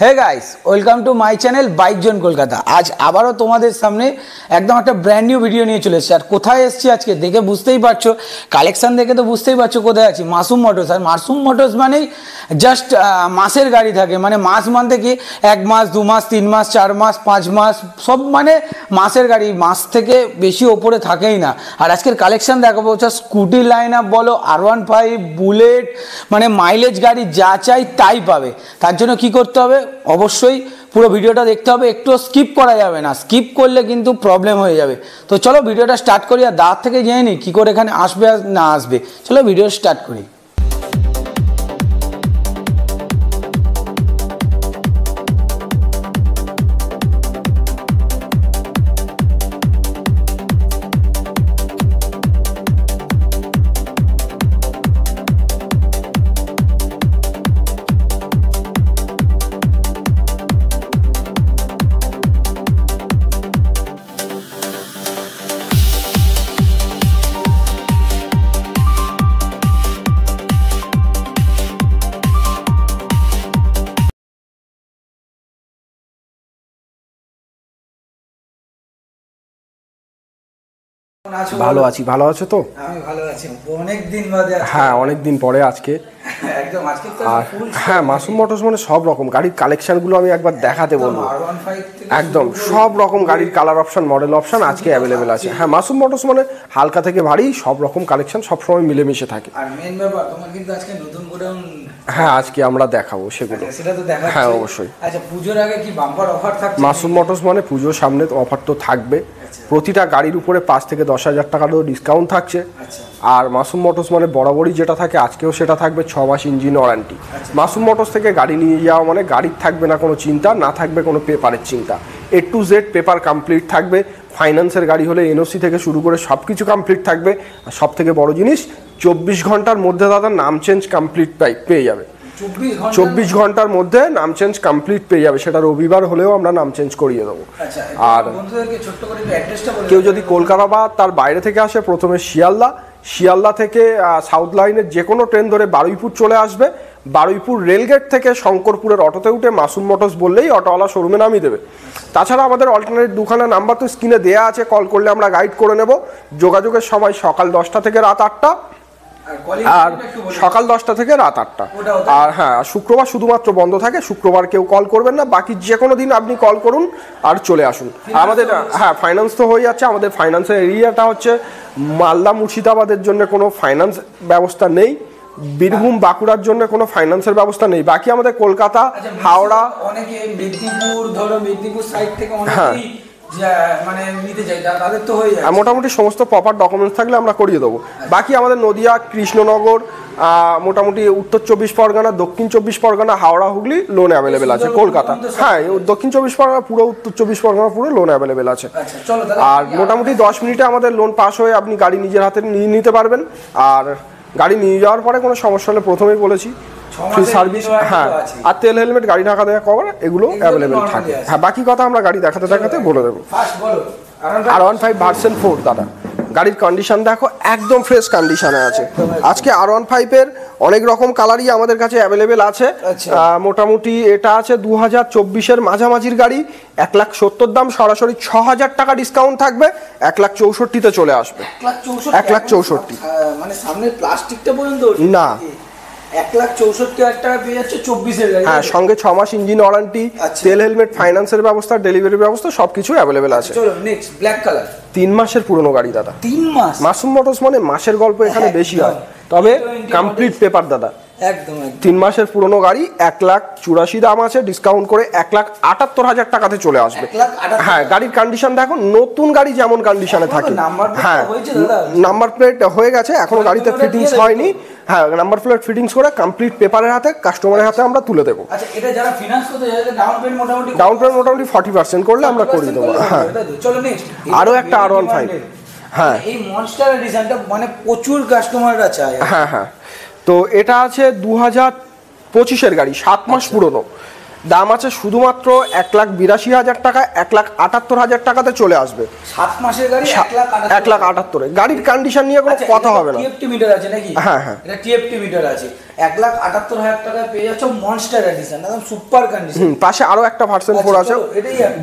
Hey guys, welcome to my channel bike zone Kolkata. আজ আবারও তোমাদের সামনে একদম একটা ব্র্যান্ড নিউ ভিডিও নিয়ে চলে এসেছি। আর কোথায় এসেছি আজকে দেখে বুঝতেই পারছো, কালেকশন দেখে তো বুঝতেই পারছো কোথায় আছি। মাসুম মোটরস। আর মাসুম মোটরস মানেই জাস্ট মাসের গাড়ি থাকে, মানে মাস মানতে কি 1 মাস 2 মাস 3 মাস 4 মাস 5 মাস সব মানে মাসের গাড়ি, মাস থেকে বেশি ওপরে থাকেই না। আর আজকের কালেকশন দেখাবো হচ্ছে স্কুটি লাইন আপ বলো, R15 বুলেট, মানে মাইলেজ গাড়ি যা চাই তাই পাবে। তার জন্য কি করতে হবে, অবশ্যই পুরো ভিডিওটা দেখতে হবে, একটু স্কিপ করা যাবে না, স্কিপ করলে কিন্তু প্রবলেম হয়ে যাবে। তো চলো ভিডিওটা স্টার্ট করি। আর দাঁত থেকে জেনে নিই কী করে এখানে আসবে আর না আসবে। চলো ভিডিও স্টার্ট করি। ভালো আছি, ভালো আছো তো? আমি ভালো আছি, অনেক দিন বাদে। হ্যাঁ, অনেক দিন পরে আজকে। একদম আজকে তো ফুল। হ্যাঁ, মাসুম মোটরস মানে সব রকম গাড়ির কালেকশনগুলো আমি একবার দেখাতে বলবো। একদম সব রকম গাড়ির কালার অপশন, মডেল অপশন আজকে অ্যাভেলেবেল আছে। হ্যাঁ, মাসুম মোটরস মানে হালকা থেকে ভারী সব রকম কালেকশন সবসময় মিলেমিশে থাকে। আর মেন ব্যাপার তোমার কিন্তু আজকে নতুন করে হ্যাঁ, আজকে আমরা দেখাবো সেগুলো। সেটা তো দেখাচ্ছি। হ্যাঁ, অবশ্যই। আচ্ছা, পূজোর আগে কি বাম্পার অফার থাকছে? মাসুম মোটরস মানে পুজোর সামনে অফার তো থাকবে। প্রতিটা গাড়ির উপরে 5 থেকে 10,000 টাকারও ডিসকাউন্ট থাকছে। আর মাসুম মোটরস মানে বরাবরই যেটা থাকে আজকেও সেটা থাকবে 6 মাস ইঞ্জিন ওয়ারেন্টি। মাসুম মোটরস থেকে গাড়ি নিয়ে যাওয়া মানে গাড়ির থাকবে না কোনো চিন্তা, না থাকবে কোনো পেপারের চিন্তা। A to Z paper complete থাকবে। ফাইন্যান্সের গাড়ি হলে এনওসি থেকে শুরু করে সব কিছু কমপ্লিট থাকবে। আর সব থেকে বড় জিনিস 24 ঘন্টার মধ্যে দাদা নাম চেঞ্জ কমপ্লিট পেয়ে যাবে। 24 ঘন্টার মধ্যে নাম চেঞ্জ কমপ্লিট পেয়ে যাবে। সেটা রবিবার হলেও আমরা নাম চেঞ্জ করিয়ে দেবো। আর কেউ যদি কলকাতা বা তার বাইরে থেকে আসে, প্রথমে শিয়ালদা থেকে সাউথ লাইনের যে কোনো ট্রেন ধরে বারুইপুর চলে আসবে। বারুইপুর রেলগেট থেকে শঙ্করপুরের অটোতে উঠে মাসুম মোটরস বললেই অটোওয়ালা শোরুমে নামিয়ে দেবে। তাছাড়া আমাদের অল্টারনেট দুখানা নাম্বার তো স্ক্রিনে দেওয়া আছে, কল করলে আমরা গাইড করে নেব। যোগাযোগের সময় সকাল 10টা থেকে রাত 8টা, আর সকাল 10টা থেকে রাত 8টা। আর হ্যাঁ, শুক্রবার শুধুমাত্র বন্ধ থাকে, শুক্রবার কেউ কল করবেন না, বাকি যে কোনো দিন আপনি কল করুন আর চলে আসুন। আমাদের হ্যাঁ ফাইন্যান্স তো হয়ে যাচ্ছে। আমাদের ফাইন্যান্সের এরিয়াটা হচ্ছে মালদা মুর্শিদাবাদের জন্য কোনো ফাইন্যান্স ব্যবস্থা নেই, বীরভূম বাঁকুড়ার জন্য কোনো ফাইন্যান্সের ব্যবস্থা নেই। বাকি আমাদের কলকাতা, হাওড়া, অনেকে মেদিনীপুর, ধরো মেদিনীপুর সাইড থেকে অনেকেই মানে নিতে চাই, তাদের তো হয়ে যায়। মোটামুটি সমস্ত প্রপার ডকুমেন্টস থাকলে আমরা করিয়ে দেবো। বাকি আমাদের নদিয়া, কৃষ্ণনগর, মোটামুটি উত্তর 24 পরগনা, দক্ষিণ 24 পরগনা, হাওড়া, হুগলি লোন অ্যাভেলেবেল আছে। কলকাতা হ্যাঁ, দক্ষিণ 24 পরগনা পুরো, উত্তর 24 পরগনা পুরো লোন অ্যাভেলেবেল আছে। আর মোটামুটি 10 মিনিটে আমাদের লোন পাস হয়ে আপনি গাড়ি নিজের হাতে নিয়ে নিতে পারবেন। আর গাড়ি নিয়ে যাওয়ার পরে কোনো সমস্যা হলে প্রথমেই বলেছি ফ্রি সার্ভিস। হ্যাঁ, আর তেল, হেলমেট, গাড়ি ঢাকা দেওয়া কভার এগুলো অ্যাভেলেবেল থাকে। হ্যাঁ, বাকি কথা আমরা গাড়ি দেখাতে বলে দেবো। R15 ভার্সন 4 দাদা, গাড়ির কন্ডিশন দেখো একদম ফ্রেশ কন্ডিশনে আছে। আজকে R15 এর অনেক রকম কালারই আমাদের কাছে অ্যাভেলেবেল আছে। মোটামুটি এটা আছে 2024-এর মাঝামাঝির গাড়ি। 1,70,000 দাম, সরাসরি 6,000 টাকা ডিসকাউন্ট থাকবে। 1,64,000-তে চলে আসবে। 1,64,000 মানে সামনের প্লাস্টিকটা পর্যন্ত না, 1,64,000 টাকা পেয়ে যাচ্ছে 24-এর গাড়ি। হ্যাঁ, সঙ্গে 6 মাস ইঞ্জিন ওয়ারেন্টি, তেল, হেলমেট, ফাইন্যান্সের ব্যবস্থা, ডেলিভারি ব্যবস্থা সবকিছু অ্যাভেলেবেল আছে। চলো নেক্সট, ব্ল্যাক কালার। 3 মাসের পুরনো গাড়ি দাদা। 3 মাস? মাসুম মোটরস মানে মাসের গল্প এখানে বেশি হয়, তবে কমপ্লিট পেপার দাদা। একদম 3 মাসের পুরনো গাড়ি, 1,84,000 দাম আছে, ডিসকাউন্ট করে 1,78,000 টাকাতে চলে আসবে। হ্যাঁ, গাড়ির কন্ডিশন দেখো, নতুন গাড়ি যেমন কন্ডিশনে থাকে। হ্যাঁ, নাম্বার প্লেট হয়ে গেছে, এখনো গাড়িতে ফিটিংস হয়নি। হ্যাঁ, নাম্বার প্লেট ফিটিংস করে কমপ্লিট পেপারের হাতে কাস্টমারের হাতে আমরা তুলে দেবো। আচ্ছা, এটা যারা ফিনান্স করতে চায় ডাউন পেমেন্ট মোটামুটি 40% করলে আমরা করে দেবো। হ্যাঁ, চলো নেক্সট, আরো একটা R15। হ্যাঁ, এই মনস্টার এডিশনটা মানে প্রচুর কাস্টমাররা চায়। হ্যাঁ হ্যাঁ, তো এটা আছে 2025-এর গাড়ি, 7 মাস পুরনো। দাম আছে শুধুমাত্র 1,82,000 টাকা, 1,78,000 টাকাতে চলে আসবে। 7 মাসের গাড়ি 1,78,000। গাড়ির কন্ডিশন নিয়ে কোনো কথা হবে না। টিএফটি মিটার আছে নাকি? হ্যাঁ হ্যাঁ, এটা টিএফটি মিটার আছে। 1,78,000 টাকায় পেয়ে যাচ্ছ মনস্টার এডিশন, একদম সুপার কন্ডিশন। পাশে আরো একটা ভার্সন 4 আছে,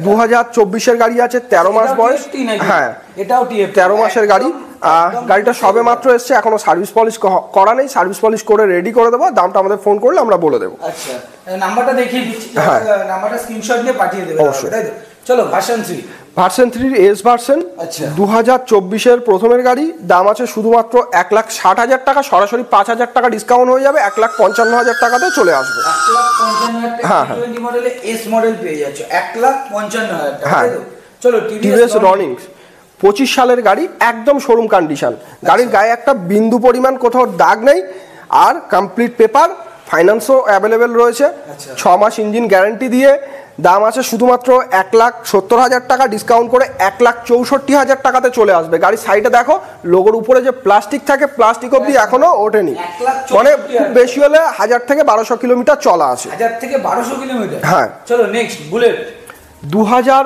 2024 গাড়ি আছে, 13 মাস বয়স। হ্যাঁ, এটাও টিএফটি, 13 মাসের গাড়ি। গাড়িটা সবে মাত্র এসছে, এখনো সার্ভিস পলিশ করা নেই, সার্ভিস পলিশ করে রেডি করে দেবো। দামটা আমাদের ফোন করলে আমরা বলে দেবো। আচ্ছা, নাম্বারটা দেখিয়ে দিচ্ছি, নাম্বারটা স্ক্রিনশট নিয়ে পাঠিয়ে দেবে অবশ্যই, তাই তো? চলো ভার্সন 3। ভার্সন 3 এস ভার্সন, 2024 প্রথমের গাড়ি। দাম আছে শুধুমাত্র 1,60,000 টাকা, সরাসরি 5,000 টাকা ডিসকাউন্ট হয়ে যাবে, 1,55,000 টাকাতে চলে আসবে। 1,55,000 টাকা 20 মডেলে এস মডেল পেয়ে যাচ্ছ 1,55,000 টাকা, তাই তো? চলো টিভিএস রনিংস 25 সালের গাড়ি, একদম শোরুম কন্ডিশন। গাড়ির গায়ে একটা বিন্দু পরিমাণ কোথাও দাগ নেই, আর কমপ্লিট পেপার, ফাইন্যান্সও অ্যাভেলেবেল রয়েছে। 6 মাস ইঞ্জিন গ্যারান্টি দিয়ে। দাম আছে শুধুমাত্র 1,70,000 টাকা, ডিসকাউন্ট করে 1,64,000 টাকাতে চলে আসবে। গাড়ির সাইডে দেখো লোগোর উপরে যে প্লাস্টিক থাকে, প্লাস্টিক অব্দি এখনো ওঠেনি, মানে খুব বেশি হলে 1000 থেকে 1200 কিলোমিটার চলা আছে। 1000 থেকে 1200 কিলোমিটার। হ্যাঁ, চলো নেক্সট বুলেট। 2000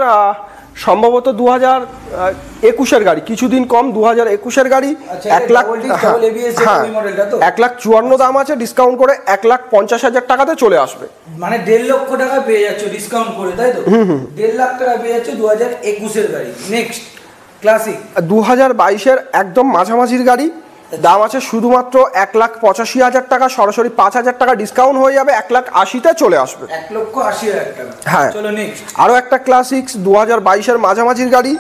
সম্ভবত 2021 গাড়ি, কিছুদিন কম, 2021 গাড়ি। 1,54,000 দাম আছে, ডিসকাউন্ট করে 1,50,000 টাকাতে চলে আসবে। মানে 1.5 লক্ষ টাকা পেয়ে যাচ্ছ ডিসকাউন্ট করে, তাই তো? 1.5 লাখ টাকা পেয়ে যাচ্ছ 2021 গাড়ি। নেক্সট ক্লাসিক 2022 একদম মাঝামাঝির গাড়ি। দাম আছে শুধুমাত্র 1,85,000 টাকা, সরাসরি 5,000 টাকা ডিসকাউন্ট হয়ে যাবে, 1,80,000-তে চলে আসবে। 1,80,000 টাকা। হ্যাঁ, চলো নেক্সট আরো একটা ক্লাসিক্স 2022 মাঝামাঝির গাড়ি,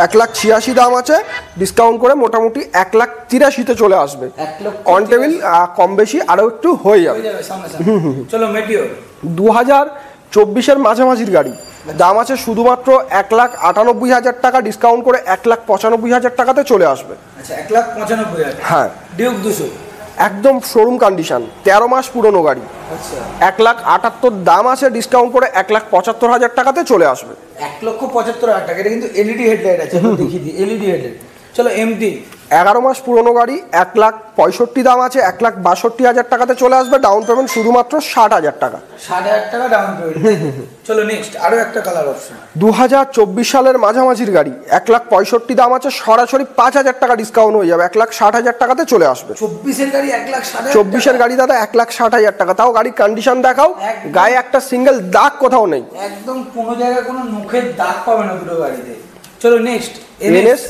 1,86,000 দাম আছে, ডিসকাউন্ট করে মোটামুটি 1,83,000-তে চলে আসবে। অন টেবিল কম বেশি আরো একটু হয়ে যাবে। চলো মেটিওর 2024 মাঝামাঝির গাড়ি। দাম আছে শুধুমাত্র 1,98,000 টাকা, ডিসকাউন্ট করে 1,95,000 টাকাতে চলে আসবে। আচ্ছা, 1,95,000। হ্যাঁ, ডিউক 200 একদম শোরুম কন্ডিশন, 13 মাস পুরনো গাড়ি। আচ্ছা, 1,78,000 দাম আছে, ডিসকাউন্ট করে 1,75,000 টাকাতে চলে আসবে। 1,75,000 টাকা। এটা কিন্তু এলইডি হেডলাইট আছে, দেখিয়ে দিই এলইডি হেডলাইট। চলো এমটি 11 মাস পুরনো গাড়ি, 1,65,000 দাম আছে, 1,62,000 টাকাতে চলে আসবে। ডাউন পেমেন্ট শুধুমাত্র 60,000 টাকা। 60,000 টাকা ডাউন পেমেন্ট। চলো নেক্সট আরো একটা কালার অপশন। 2024 সালের মাঝামাঝির গাড়ি, 1,65,000 দাম আছে, সরাসরি 5,000 টাকা ডিসকাউন্ট হয়ে যাবে, 1,60,000 টাকাতে চলে আসবে। 24 গাড়ি 1,60,000। 24 গাড়ি দাদা 1,60,000 টাকা, তাও গাড়ির কন্ডিশন দেখাও, গায়ে একটা সিঙ্গেল দাগ কোথাও নেই, একদম কোনো জায়গায় কোনো মুখের দাগ পাবে না দুটো গাড়িতে। চলো নেক্সট এনএস।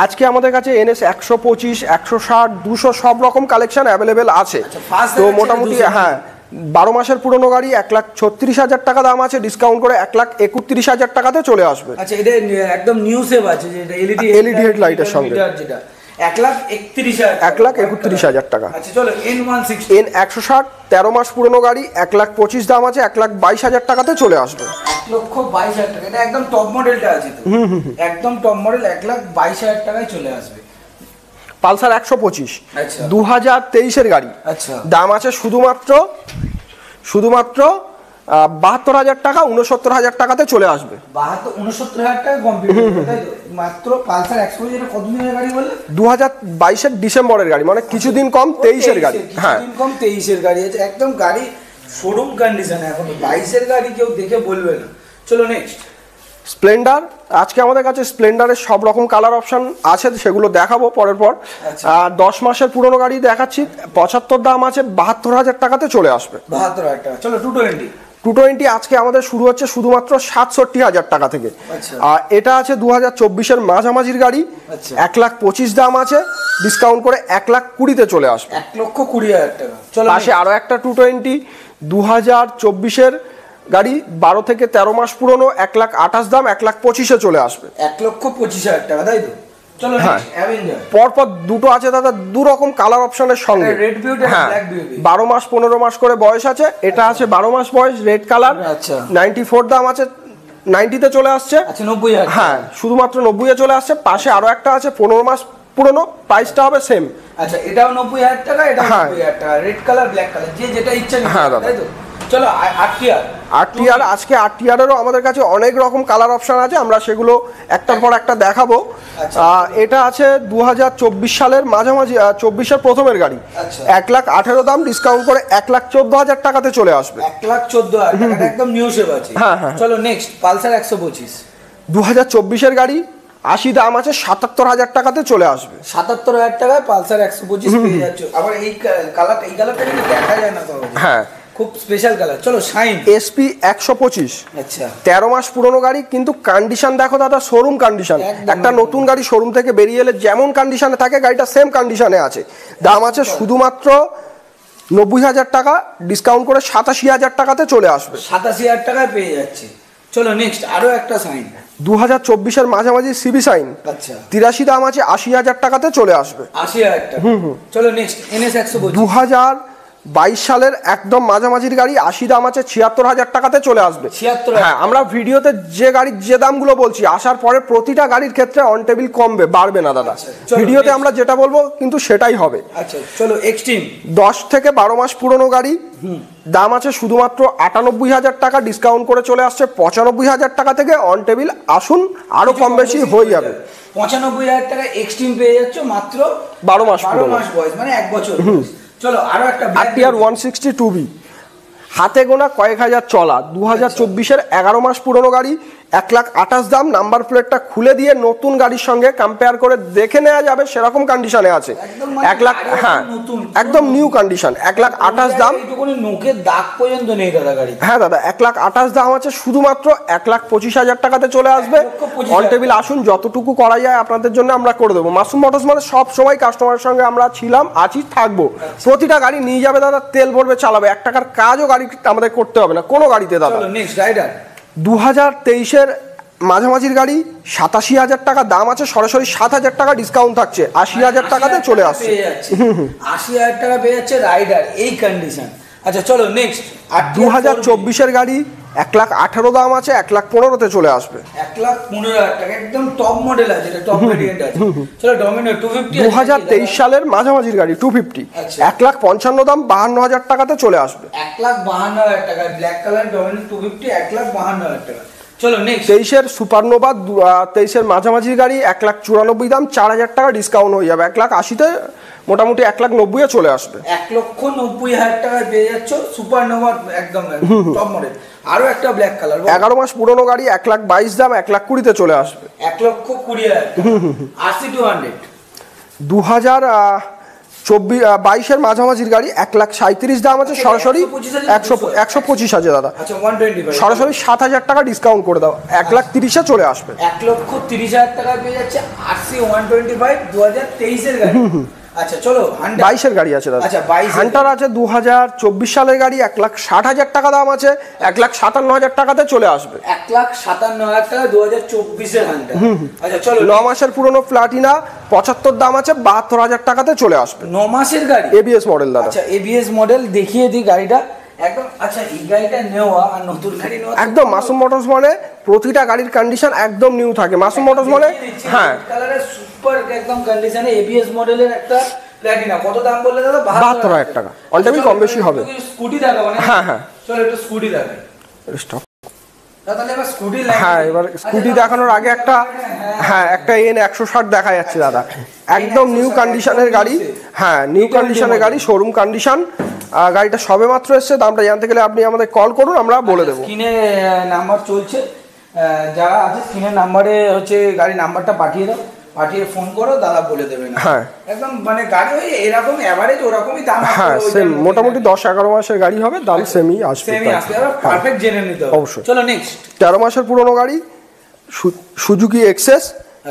আজকে আমাদের কাছে এনএস 125, 160, 200 সব রকম কালেকশন অ্যাভেলেবেল আছে। তো মোটামুটি হ্যাঁ, 12 মাসের পুরনো গাড়ি, 1,36,000 টাকা দাম আছে, ডিসকাউন্ট করে 1,31,000 টাকাতে চলে আসবে। আচ্ছা, এটা একদম নিউ সেভ আছে, যেটা এলইডি হেডলাইটের সঙ্গে, যেটা 1,31,000 1,31,000 টাকা। আচ্ছা চলো N160 N160 13 মাস পুরনো গাড়ি, 1,25,000 দাম আছে, 1,22,000 টাকাতে চলে আসবে। 1,22,000 টাকা। এটা একদম টপ মডেলটা আছে তো, একদম টপ মডেল, 1,22,000 টাকায় চলে আসবে। পালসার 125 আচ্ছা 2023 গাড়ি। আচ্ছা, দাম আছে শুধুমাত্র 72,000 টাকা, 69,000 টাকাতে চলে আসবে। 69,000 টাকা কমপ্লিট, তাই তো? মাত্র পালসার 125। এটা কতদিনের গাড়ি বললে? 2022 ডিসেম্বরের গাড়ি, মানে কিছুদিন কম, 23 গাড়ি। হ্যাঁ, কিছুদিন কম 23 গাড়ি আছে, একদম গাড়ি শোরুম কন্ডিশন। এখন 22 গাড়ি কেউ দেখে বলবে না। চলো নেক্সট স্প্লেন্ডার। আজকে আমাদের কাছে স্প্লেন্ডারের সব রকম কালার অপশন আছে, সেগুলো দেখাবো পরের পর। 10 মাসের পুরনো গাড়ি দেখাচ্ছি, 75 দাম আছে, 72,000 টাকাতে চলে আসবে। 72,000 টাকা। চলো 220 আজকে আমাদের শুরু হচ্ছে শুধুমাত্র 67,000 টাকা থেকে। আর এটা আছে 2024 মাঝামাঝির গাড়ি, 1,25,000 দাম আছে, ডিসকাউন্ট করে 1,20,000-তে চলে আসবে। 1,20,000 টাকা। চলো পাশে আরো একটা 220 2024 গাড়ি, 12 থেকে 13 মাস পুরনো, 1,28,000 দাম, 1,25,000-এ চলে আসবে। 1,25,000 টাকা, তাই তো? চলো অ্যাভেঞ্জার। পরপর দুটো আছে দাদা, দু রকম কালার অপশনের সঙ্গে। রেড বিউটি আর ব্ল্যাক বিউটি। 12 মাস 15 মাস করে বয়স আছে। এটা আছে 12 মাস বয়স, রেড কালার। আচ্ছা, 94 দাম আছে, 90-তে চলে আসছে। আচ্ছা 90,000। হ্যাঁ, শুধুমাত্র 90-এ চলে আসছে। পাশে আরো একটা আছে 15 মাস পুরনো, প্রাইসটা হবে সেম। আচ্ছা, এটাও 90,000 টাকা, এটাও 90,000 টাকা। রেড কালার ব্ল্যাক কালার, যে যেটা ইচ্ছা নিতে পারে, তাই তো? চলো আরটিআর আজকে আরটিআরেরও আমাদের কাছে অনেক রকম কালার অপশন আছে, আমরা সেগুলো একটার পর একটা দেখাবো। এটা আছে 2024 সালের মাঝামাঝি, 24-এর প্রথমের গাড়ি। 1,18,000 দাম, ডিসকাউন্ট করে 1,14,000 টাকাতে চলে আসবে। 1,14,000 টাকা, একদম নিউ শেপ আছে। চলো নেক্সট পালসার 125 2024-এর গাড়ি, 80 দাম আছে, 77,000 টাকাতে চলে আসবে। 77,000 টাকায় পালসার 125 পেয়ে যাচ্ছ। আবার এই কালারটা কিন্তু দেখা যায় না তো। হ্যাঁ, খুব স্পেশাল কালার। চলো শাইন SP 125। আচ্ছা, 13 মাস পুরনো গাড়ি, কিন্তু কন্ডিশন দেখো দাদা, শোরুম কন্ডিশন। একটা নতুন গাড়ি শোরুম থেকে বেরিয়ে এলে যেমন কন্ডিশনে থাকে, গাড়িটা সেম কন্ডিশনে আছে। দাম আছে শুধুমাত্র 90,000 টাকা, ডিসকাউন্ট করে 87,000 টাকাতে চলে আসবে। 87,000 টাকায় পেয়ে যাচ্ছে। চলো নেক্সট আরো একটা সাইন, 2024-এর মাঝামাঝি সিবি সাইন। আচ্ছা, 83 দাম আছে, 80,000 টাকাতে চলে আসবে। 80,000 টাকা। চলো নেক্সট NS 125। 2022 সালের একদম মাঝামাঝির গাড়ি, 80 দাম আছে, 76,000 টাকাতে চলে আসবে। 76,000। হ্যাঁ, আমরা ভিডিওতে যে গাড়ির যে দামগুলো বলছি, আসার পরে প্রতিটা গাড়ির ক্ষেত্রে অন টেবিল কমবে, বাড়বে না দাদা। ভিডিওতে আমরা যেটা বলবো কিন্তু সেটাই হবে। আচ্ছা চলো এক্সট্রিম, 10 থেকে 12 মাস পুরনো গাড়ি, দাম আছে শুধুমাত্র 98,000 টাকা, ডিসকাউন্ট করে চলে আসছে 95,000 টাকা থেকে। অন টেবিল আসুন, আরো কম বেশি হয়ে যাবে। 95,000 টাকা এক্সট্রিম পেয়ে যাচ্ছ মাত্র 12 মাস বয়স, মানে 1 বছর। চলো আরো একটা আরটিআর 162B, হাতে গোনা কয়েক হাজার চলা, 2024-এর 11 মাস পুরনো গাড়ি, 1,28,000 দাম। নাম্বার প্লেটটা খুলে দিয়ে নতুন গাড়ির সঙ্গে কম্পেয়ার করে দেখে নেওয়া যাবে, সেরকম কন্ডিশনে আছে। 1 লাখ, হ্যাঁ একদম নিউ কন্ডিশন। 1,28,000 দাম, নোকের দাগ পর্যন্ত নেই দাদা গাড়ি। হ্যাঁ দাদা, 1,28,000 দাম আছে, শুধুমাত্র 1,25,000 টাকাতে চলে আসবে। অন টেবিল আসুন, যতটুকু করা যায় আপনাদের জন্য আমরা করে দেবো। মাসুম মোটরস মানে সব সময় কাস্টমারের সঙ্গে আমরা ছিলাম, আছি, থাকবো। প্রতিটা গাড়ি নিয়ে যাবে দাদা, তেল ভরবে, চালাবে, 1 টাকার কাজও গাড়ি আমাদের করতে হবে না কোনো গাড়িতে দাদা। 2023-এর মাঝামাঝির গাড়ি, 87,000 টাকা দাম আছে, সরাসরি 7,000 টাকা ডিসকাউন্ট থাকছে, 80,000 টাকাতে চলে আসছে। 80,000 টাকা পেয়ে যাচ্ছে রাইডার, এই কন্ডিশন। আচ্ছা চলো নেক্সট 2024-এর গাড়ি, 1,18,000 দাম আছে, 1,15,000-তে চলে আসবে। 1,15,000 টাকা, একদম টপ মডেল আছে, এটা টপ ভেরিয়েন্ট আছে। চলো ডমিনো 250। 2023 সালের মাঝামাঝির গাড়ি 250, 1,55,000 দাম, 52,000 টাকাতে চলে আসবে। 1,52,000 টাকা, ব্ল্যাক কালার ডমিনো 250, 1,52,000 টাকা। চলো নেক্সট 23-এর সুপারনোভা, 23-এর মাঝামাঝির গাড়ি, 1,94,000 দাম, 4,000 টাকা ডিসকাউন্ট হয়ে যাবে। 1,80,000-তে মোটামুটি 1,90,000-এ চলে আসবে। 1,90,000 টাকায় পেয়ে যাচ্ছ সুপারনোভা, একদম টপ মডেল। আরো একটা ব্ল্যাক কালার, 11 মাস পুরনো গাড়ি, 1,22,000 দাম, 1,20,000-তে চলে আসবে। 1,20,000 RC 200। 2022-এর মাঝামাঝির গাড়ি, 1,37,000 দাম আছে, সরাসরি 125,000 দাদা, সরাসরি 7,000 টাকা ডিসকাউন্ট করে দাও, 1,30,000-এ চলে আসবে। 1,30,000 টাকায় পেয়ে যাচ্ছে RC 125 2023-এর গাড়ি। আচ্ছা চলো 22-এর গাড়ি আছে দাদা। আচ্ছা 22 হান্টার আছে, 2024 সালের গাড়ি, 1,60,000 টাকা দাম আছে, 1,57,000 টাকাতে চলে আসবে। 1,57,000 টাকা 2024-এর হান্টার। আচ্ছা চলো 9 মাসের পুরনো প্লাটিনা, 75 দাম আছে, 72,000 টাকাতে চলে আসবে। 9 মাসের গাড়ি, ABS মডেল দাদা। আচ্ছা ABS মডেল দেখিয়ে দিই গাড়িটা একদম। আচ্ছা এই গাড়িটা নেওয়া আর নতুন গাড়ি নেওয়া একদম মাসুম মোটরস মানে প্রতিটা গাড়ির কন্ডিশন একদম নিউ থাকে। মাসুম মোটরস মানে হ্যাঁ কালারের সুপার একদম কন্ডিশনে ABS মডেলের একটা প্লাটিনা। কত দাম বললে দাদা? 72,000 টাকা। অন টাইম কম বেশি হবে। স্কুটি দেখাবো না? হ্যাঁ হ্যাঁ চলো একটু স্কুটি দেখাই। স্টপ। তাহলে এবার স্কুটি হ্যাঁ, এবার স্কুটি দেখানোর আগে একটা একটা N160 দেখা যাচ্ছে দাদা, একদম নিউ কন্ডিশনের গাড়ি। হ্যাঁ নিউ কন্ডিশনের গাড়ি, শোরুম কন্ডিশন। গাড়িটা সবে মাত্র এসেছে, দামটা জানতে গেলে আপনি আমাদের কল করুন, আমরা বলে দেবো। স্ক্রিনে নাম্বার চলছে, যারা আছে স্ক্রিনের নাম্বারে হচ্ছে গাড়ির নাম্বারটা পাঠিয়ে দাও, পাঠিয়ে ফোন করো, দাদা বলে দেবে না। হ্যাঁ একদম মানে গাড়ি ওই এরকম এভারেজ ওরকমই দাম। হ্যাঁ সেম, মোটামুটি 10-11 মাসের গাড়ি হবে, দাম সেমই আসবে। পারফেক্ট জেনে নিতে হবে অবশ্যই। চলো নেক্সট 13 মাসের পুরনো গাড়ি, সুজুকি এক্সেস,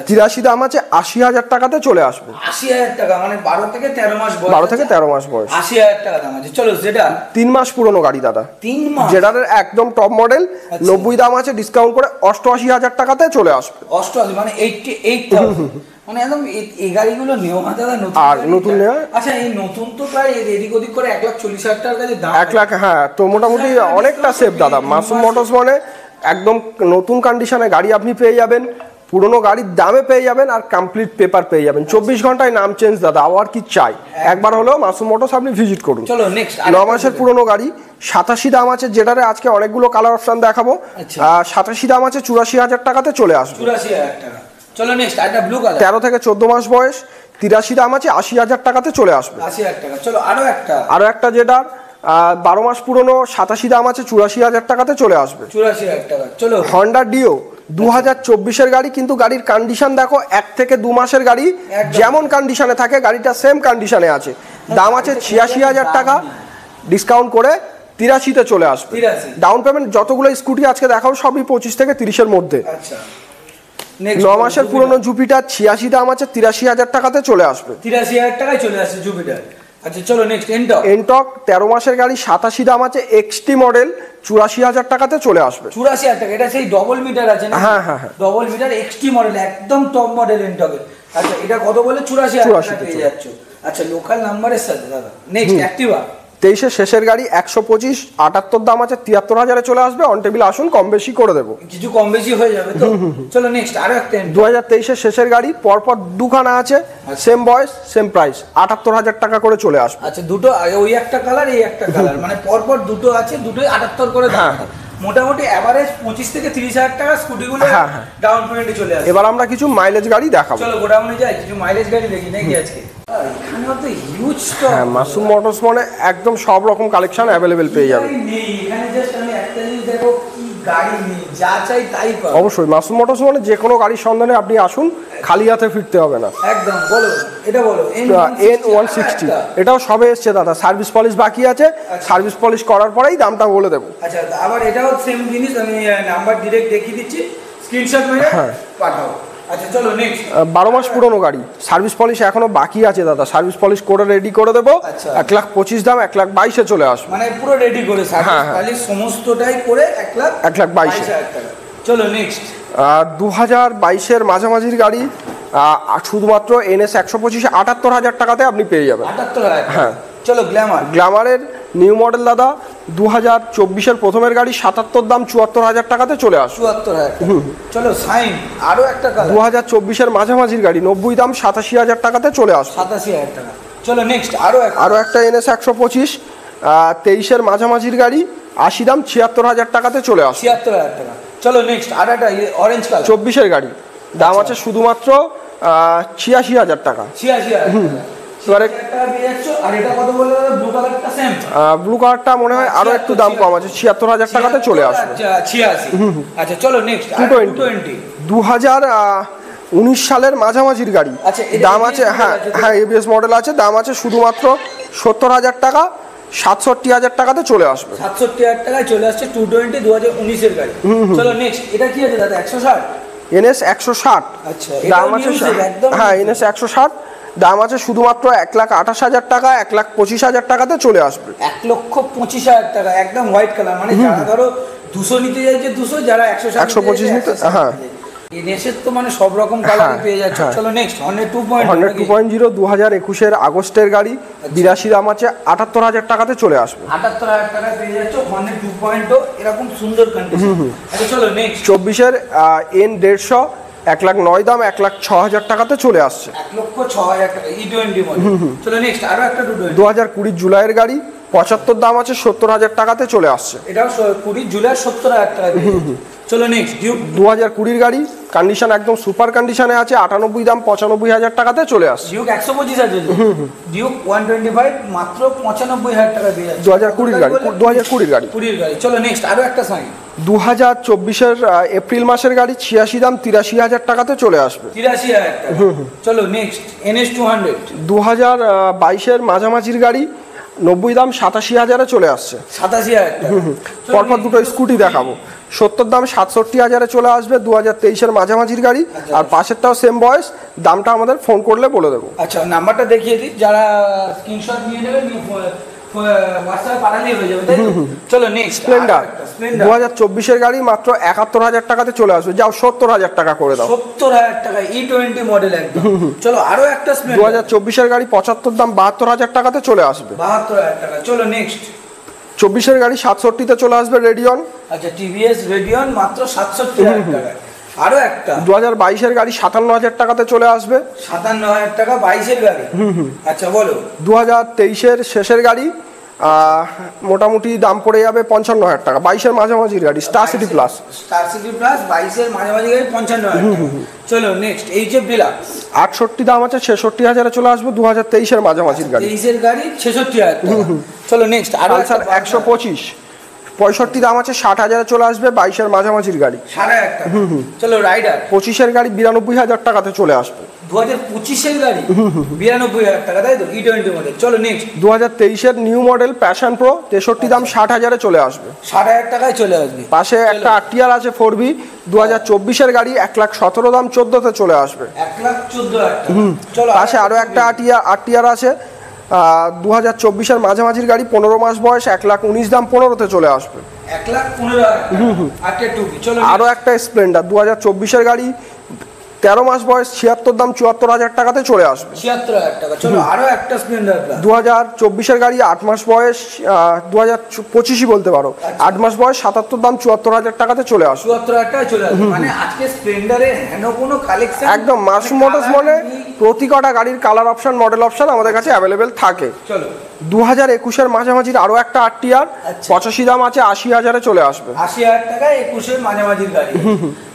83 দাম আছে, 80,000 টাকাতে চলে আসবে। 80,000 টাকা, মানে 12 থেকে 13 মাস বয়স। 12 থেকে 13 মাস বয়স, 80,000 টাকা দাম আছে। চলো যেটা 3 মাস পুরনো গাড়ি দাদা, 3 মাস, যেটার একদম টপ মডেল, 90 দাম আছে, ডিসকাউন্ট করে 88,000 টাকাতে চলে আসবে। 88 মানে 88,000, মানে একদম এই গাড়িগুলো নেওয়া দাদা নতুন। আর নতুন নেওয়া, আচ্ছা এই নতুন তো প্রায় এদিক ওদিক করে 1,40,000 টাকার কাছে দাম। 1 লাখ, হ্যাঁ তো মোটামুটি অনেকটা সেফ দাদা। মাসুম মোটরস মানে একদম নতুন কন্ডিশনে গাড়ি আপনি পেয়ে যাবেন, পুরনো গাড়ির দামে পেয়ে যাবেন আর কমপ্লিট পেপার পেয়ে যাবেন। 24 ঘন্টায় নাম চেঞ্জ দাদা, আবার কি চাই? একবার হলেও মাসুম মোটরস আপনি ভিজিট করুন। চলো নেক্সট 9 মাসের পুরনো গাড়ি, 87 দাম আছে, যেটারে আজকে অনেকগুলো কালার অপশন দেখাবো। 87 দাম আছে, 84,000 টাকাতে চলে আসবে। 84,000 টাকা। চলো নেক্সট একটা ব্লু কালার, 13 থেকে 14 মাস বয়স, 83 দাম আছে, 80,000 টাকাতে চলে আসবে। 80,000 টাকা। চলো আরো একটা যেটা 12 মাস পুরনো, 87 দাম আছে, 84,000 টাকাতে চলে আসবে। 84,000 টাকা। চলো হন্ডা ডিও 2024 গাড়ি, কিন্তু গাড়ির কন্ডিশন দেখো 1 থেকে 2 মাসের গাড়ি, যেমন কন্ডিশনে থাকে গাড়িটা সেম কন্ডিশনে আছে। দাম আছে 86,000 টাকা, ডিসকাউন্ট করে 83-তে চলে আসবে। ডাউন পেমেন্ট যতগুলো স্কুটি আজকে দেখাও সবই 25 থেকে 30-এর মধ্যে। আচ্ছা 9 মাসের পুরনো জুপিটার 86 দাম আছে, 83,000 টাকাতে চলে আসবে। 83,000 টাকায় চলে আসছে জুপিটার। আচ্ছা চলো নেক্সট এনটক 13 মাসের গাড়ি, 87 দাম আছে, এক্সটি মডেল, 84,000 টাকাতে চলে আসবে। 84,000 টাকা। এটা সেই ডবল মিটার আছে না? হ্যাঁ, ডবল মিটার এক্সটি মডেল, একদম টপ মডেল এনটকের। আচ্ছা এটা কত বলে? 84,000 টাকা পেয়ে যাচ্ছ। আচ্ছা লোকাল নাম্বারের সাথে দাদা। নেক্সট অ্যাক্টিভা 23-এর শেষের গাড়ি, 125, 78 দাম আছে, 73,000-এ চলে আসবে। অন টেবিল আসুন, কম বেশি করে দেবো, কিছু কম বেশি হয়ে যাবে তো। চলো নেক্সট আরো একটা 2023-এর শেষের গাড়ি, পরপর দুখানা আছে, সেম বয়স সেম প্রাইস, 78,000 টাকা করে চলে আসবে। আচ্ছা দুটো, ওই একটা কালার এই একটা কালার, মানে পরপর দুটো আছে, দুটোই 78 করে দাম। মোটামুটি এভারেজ 25 থেকে 30,000 টাকা স্কুটিগুলো ডাউন পেমেন্টে চলে আসে। এবার আমরা কিছু মাইলেজ গাড়ি দেখাবো। চলো গোডাউনে যাই, কিছু মাইলেজ গাড়ি দেখি নাকি আজকে। এখানেও তো হিউজ স্টক। হ্যাঁ, মাসুম মোটরস মানে একদম সব রকম কালেকশন অ্যাভেলেবেল পেয়ে যাবেন। এখানে জাস্ট আমি একটা জিনিস দেখো, কি গাড়ি নেই, যা চাই তাই পাবো। অবশ্যই মাসুম মোটরস মানে যে কোনো গাড়ির সন্ধানে আপনি আসুন, খালি হাতে ফিরতে হবে না। একদম। বলো এটা বলো। N160 এটাও সবে এসছে দাদা, সার্ভিস পলিশ বাকি আছে, সার্ভিস পলিশ করার পরেই দামটা বলে দেবো। আচ্ছা আবার এটাও সেম জিনিস, আমি নাম্বার ডিরেক্ট দেখিয়ে দিচ্ছি, স্ক্রিনশট মেরে পাঠাও। আচ্ছা চলো নেক্সট 12 মাস পুরনো গাড়ি, সার্ভিস পলিশ এখনো বাকি আছে দাদা, সার্ভিস পলিশ করে রেডি করে দেবো। 1,25,000 দাম, 1,22,000-এ চলে আসবে। মানে পুরো রেডি করে সার্ভিস পলিশ সমস্তটাই করে 1,22,000 টাকা। চলো নেক্সট 2022-এর মাঝামাঝির গাড়ি, শুধুমাত্র NS 125 78,000 টাকাতে আপনি পেয়ে যাবেন। 78,000। হ্যাঁ চলো গ্ল্যামারের নিউ মডেল দাদা, 2024-এর প্রথমের গাড়ি, 77 দাম, 74,000 টাকাতে চলে আসবে। 74,000। চলো সাইন আরো একটা কালার, 2024-এর মাঝামাঝির গাড়ি, 90 দাম, 87,000 টাকাতে চলে আসবে। 87,000 টাকা। চলো নেক্সট আরো একটা NS 125, 23-এর মাঝামাঝির গাড়ি, 80 দাম, 76,000 টাকাতে চলে আসবে। 76,000 টাকা। চলো নেক্সট আর একটা অরেঞ্জ কালার, 24-এর গাড়ি, দাম আছে শুধুমাত্র 86,000 টাকা। 86,000 এবারে আর এটা কত বলে ব্লু কালারটা? সেম ব্লু কালারটা মনে হয় আরো একটু দাম কম আছে, 76,000 টাকাতে চলে আসবে। 86। আচ্ছা চলো নেক্সট 220, 2019 সালের মাঝামাঝির গাড়ি, দাম আছে হ্যাঁ ABS মডেল আছে, দাম আছে শুধুমাত্র 70,000 টাকা, 67,000 টাকাতে চলে আসবে। 67,000 টাকায় চলে আসছে 220 2019-এর গাড়ি। চলো নেক্সট এটা কি আছে দাদা? 160 NS 160। আচ্ছা দাম আছে NS 160, দাম আছে শুধুমাত্র 1,28,000 টাকা, 1,25,000 টাকাতে চলে আসবে। 1,25,000 টাকা, একদম হোয়াইট কালার, মানে যারা ধরো 200 নিতে চাইছে 200, যারা 125 নিতে, হ্যাঁ এনএসের তো মানে সব রকম কালার পেয়ে যাচ্ছে। চলো নেক্সট Honda 2.0 2021-এর আগস্টের গাড়ি, 82 দাম আছে, 78,000 টাকাতে চলে আসবে। 78,000 টাকা পেয়ে যাচ্ছে Honda 2.0, এরকম সুন্দর কন্ডিশন। আচ্ছা চলো নেক্সট 24-এর N150, 1,09,000 দাম, 1,06,000 টাকাতে চলে আসছে। 1,06,000 টাকা E20 মডেল। চলো নেক্সট আরো একটা 2020 জুলাইয়ের গাড়ি, 75 দাম আছে, 70,000 টাকাতে চলে আসছে। এটাও 20 জুলাই 70,000 টাকা। চলো নেক্সট ডিউক 2020 গাড়ি, কন্ডিশন একদম সুপার কন্ডিশনে আছে, 98 দাম, 95,000 টাকাতে চলে আসছে। ডিউক 125 আছে, ডিউক 125 মাত্র 95,000 টাকা দিয়ে যাচ্ছে। 2020 গাড়ি, 2020 গাড়ি। চলো নেক্সট আরো একটা সাইন, 2024-এর এপ্রিল মাসের গাড়ি, 86 দাম, 83,000 টাকাতে চলে আসবে। 83,000 টাকা। চলো নেক্সট NS 200, 2022-এর মাঝামাঝির গাড়ি, 90 দাম, 87,000-এ চলে আসছে। 87,000 টাকা। পরপর দুটো স্কুটি দেখাবো, 70 দাম, 67,000-এ চলে আসবে। 2023-এর মাঝামাঝির গাড়ি, আর পাশেরটাও সেম বয়স, দামটা আমাদের ফোন করলে বলে দেবো। আচ্ছা নাম্বারটা দেখিয়ে দিই, যারা স্ক্রিনশট নিয়ে নেবেন হোয়াটসঅ্যাপে পাঠালেই হয়ে যাবে, তাই তো? চলো নেক্সট স্প্লেন্ডার, 2024-এর গাড়ি, মাত্র 71,000 টাকাতে চলে আসবে। যাও 70,000 টাকা করে দাও। 70,000 টাকা E20 মডেল একদম। চলো আরো একটা স্প্লেন্ডার, 2024-এর গাড়ি, 75 দাম, 72,000 টাকাতে চলে আসবে। 72,000 টাকা। চলো নেক্সট 24-এর গাড়ি, 67-তে চলে আসবে রেডিয়ন। আচ্ছা TVS রেডিয়ন মাত্র 67,000 টাকা। আরো একটা 2022-এর গাড়ি 57,000 টাকাতে চলে আসবে। 57,000 টাকা 22-এর গাড়ি। আচ্ছা বলো। 2023-এর শেষের গাড়ি মোটামুটি দাম পড়ে যাবে 55,000 টাকা। 22-এর মাঝামাঝির গাড়ি Star City Plus. Star City Plus 22-এর মাঝামাঝি গাড়ি 55,000 টাকা। চলো নেক্সট এইচএফ ডিলাক্স 68 দাম আছে, 66,000-এ চলে আসবে। 2023-এর মাঝামাঝির গাড়ি। 23-এর গাড়ি 66,000 টাকা। চলো নেক্সট আর পালসার 125 65 দাম আছে, 60,000-এ চলে আসবে। 22-এর মাঝামাঝির গাড়ি 1,500 টাকা। চলো রাইডার 25-এর গাড়ি 92,000 টাকাতে চলে আসবে। 2025-এর গাড়ি 92,000 টাকা, তাই তো E20 মডেল। চলো নেক্সট 2023-এর নিউ মডেল প্যাশন প্রো 63 দাম 60,000-এ চলে আসবে। 60,000 টাকায় চলে আসবে। পাশে একটা আরটিআর আছে 4B 2024-এর গাড়ি 1,17,000 দাম 14-তে চলে আসবে। 1,14,000 টাকা। চলো পাশে আরো একটা আরটিআর আছে 2024-এর মাঝামাঝির গাড়ি 15 মাস বয়স 1,19,000 দাম 15-তে চলে আসবে। 1,15,000 টাকা। চলো আরো একটা স্প্লেন্ডার 2024-এর গাড়ি 13 মাস বয়স 76 দাম 74,000 টাকাতে চলে আসবে। 76,000 টাকা। চলো আরো একটা স্প্লেন্ডার প্লাস 2024-এর গাড়ি 8 মাস বয়স 2025-ই বলতে পারো, 8 মাস বয়স 77 দাম 74,000 টাকাতে চলে আসবে। 74,000 টাকায় চলে আসবে। মানে আজকে স্প্লেন্ডারে হেন কোনো কালেকশন একদম মাসুম মোটরস মানে প্রতি কটা গাড়ির কালার অপশন মডেল অপশন আমাদের কাছে অ্যাভেলেবেল থাকে। চলো 2021-এর মাঝামাঝির আরো একটা আরটিআর 85 দাম আছে 80,000-এ চলে আসবে। 80,000 টাকা 21-এর মাঝামাঝির গাড়ি।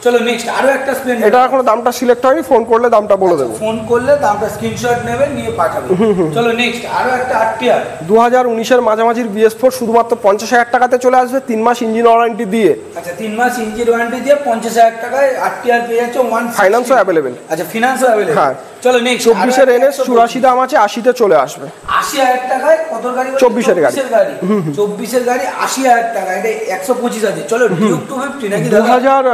চলো নেক্সট আরো একটা স্প্লেন্ডার। এটা এখনো দামটা সিলেক্ট হয়নি, ফোন করলে দামটা বলে দেবো। ফোন করলে দামটা স্ক্রিনশট নেবে নিয়ে পাঠাবে। চলো নেক্সট আরো একটা আরটিআর 2019-এর মাঝামাঝির BS4 শুধুমাত্র 50,000 টাকাতে চলে আসবে 3 মাস ইঞ্জিন ওয়ারেন্টি দিয়ে। আচ্ছা 3 মাস ইঞ্জিন ওয়ারেন্টি দিয়ে 50,000 টাকায় আরটিআর পেয়ে যাচ্ছে। ফাইন্যান্সও অ্যাভেলেবেল। আচ্ছা ফিনান্সও অ্যাভেলেবল। হ্যাঁ। চলো নেক্সট 24-এর NS 84 দাম আছে 80-তে চলে আসবে। 80,000 টাকায় কত গাড়ি? 24-এর গাড়ি। 24-এর গাড়ি 80,000 টাকা, এটা 125 আছে। চলো ডিউক 250 নাকি 2000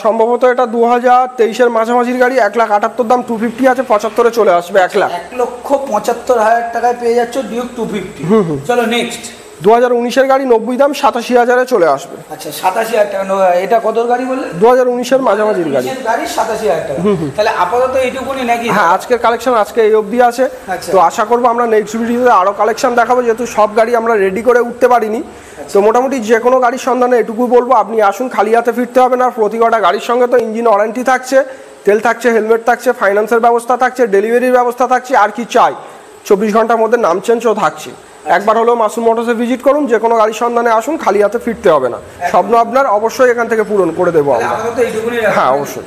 সম্ভবত এটা 2023-এর মাঝামাঝির গাড়ি 1,78,000 দাম 250 আছে 75-এ চলে আসবে। 1,75,000 টাকায় পেয়ে যাচ্ছে ডিউক 250। চলো নেক্সট 2019-এর গাড়ি 90 দাম 87,000-এ চলে আসবে। আচ্ছা 87,000 টাকা। এটা কত গাড়ি বললে? 2019-এর মাঝামাঝির গাড়ি 87,000 টাকা। তাহলে আপাতত এইটুকুনি নাকি? হ্যাঁ আজকের কালেকশন আজকে এই অবধি আছে। আচ্ছা। তো আশা করবো আমরা নেক্সট ভিডিওতে আরো কালেকশন দেখাবো, যেহেতু সব গাড়ি আমরা রেডি করে উঠতে পারিনি। তো মোটামুটি যে কোনো গাড়ির সন্ধানে এটুকু বলবো, আপনি আসুন, খালি হাতে ফিরতে হবে না। প্রতি কটা গাড়ির সঙ্গে তো ইঞ্জিন ওয়ারেন্টি থাকছে, তেল থাকছে, হেলমেট থাকছে, ফাইন্যান্সের ব্যবস্থা থাকছে, ডেলিভারির ব্যবস্থা থাকছে। আর কি চাই, 24 ঘন্টার মধ্যে নাম চেঞ্জও থাকছে। একবার হলেও মাসুম মোটরসে ভিজিট করুন, যে কোনো গাড়ির সন্ধানে আসুন, খালি হাতে ফিরতে হবে না। স্বপ্ন আপনার অবশ্যই এখান থেকে পূরণ করে দেবো আমরা। আপাতত এইটুকুনি। হ্যাঁ অবশ্যই।